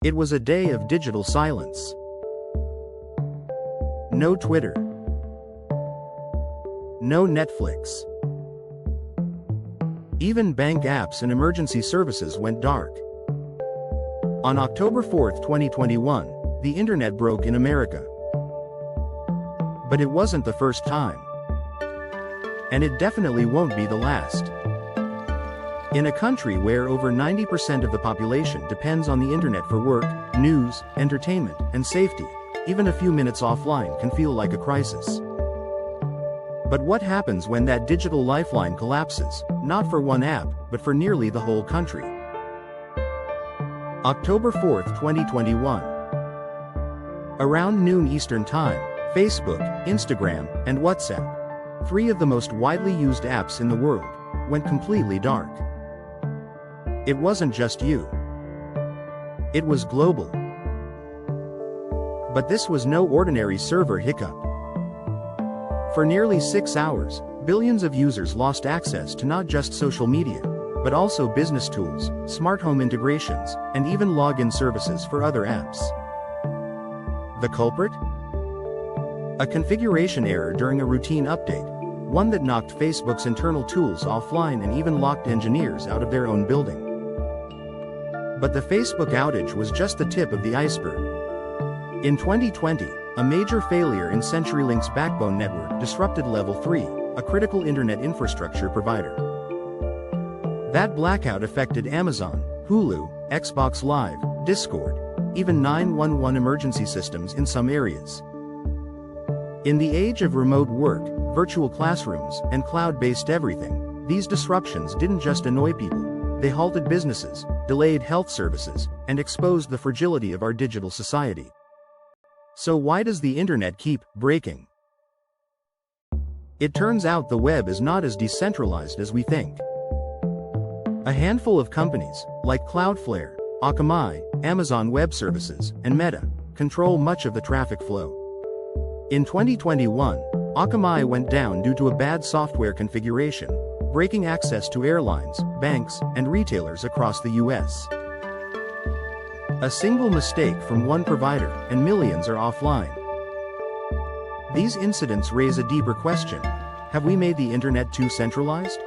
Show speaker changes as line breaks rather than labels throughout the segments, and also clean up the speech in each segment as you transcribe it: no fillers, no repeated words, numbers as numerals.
It was a day of digital silence. No Twitter. No Netflix. Even bank apps and emergency services went dark. On October 4, 2021, the internet broke in America. But it wasn't the first time. And it definitely won't be the last. In a country where over 90% of the population depends on the internet for work, news, entertainment, and safety, even a few minutes offline can feel like a crisis. But what happens when that digital lifeline collapses, not for one app, but for nearly the whole country? October 4, 2021. Around noon Eastern Time, Facebook, Instagram, and WhatsApp, three of the most widely used apps in the world, went completely dark. It wasn't just you. It was global. But this was no ordinary server hiccup. For nearly 6 hours, billions of users lost access to not just social media, but also business tools, smart home integrations, and even login services for other apps. The culprit? A configuration error during a routine update, one that knocked Facebook's internal tools offline and even locked engineers out of their own building. But the Facebook outage was just the tip of the iceberg. In 2020, a major failure in CenturyLink's backbone network disrupted Level 3, a critical internet infrastructure provider. That blackout affected Amazon, Hulu, Xbox Live, Discord, even 911 emergency systems in some areas. In the age of remote work, virtual classrooms, and cloud-based everything, these disruptions didn't just annoy people. They halted businesses, delayed health services, and exposed the fragility of our digital society. So why does the internet keep breaking? It turns out the web is not as decentralized as we think. A handful of companies, like Cloudflare, Akamai, Amazon Web Services, and Meta, control much of the traffic flow. In 2021, Akamai went down due to a bad software configuration, breaking access to airlines, banks, and retailers across the US. A single mistake from one provider, and millions are offline. These incidents raise a deeper question. Have we made the internet too centralized?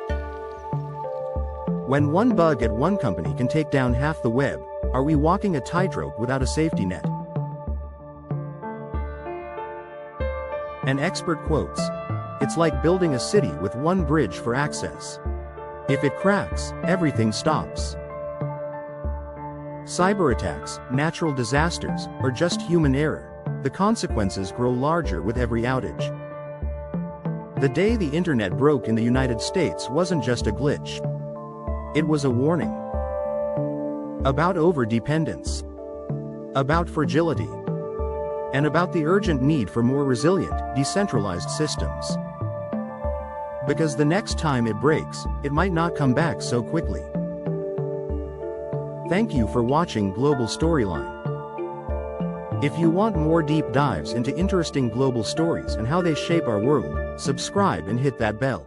When one bug at one company can take down half the web, are we walking a tightrope without a safety net? An expert quotes, "It's like building a city with one bridge for access. If it cracks, everything stops." Cyber attacks, natural disasters, or just human error, the consequences grow larger with every outage. The day the internet broke in the United States wasn't just a glitch. It was a warning. About overdependence. About fragility. And about the urgent need for more resilient, decentralized systems. Because the next time it breaks, it might not come back so quickly. Thank you for watching Global Storyline. If you want more deep dives into interesting global stories and how they shape our world, subscribe and hit that bell.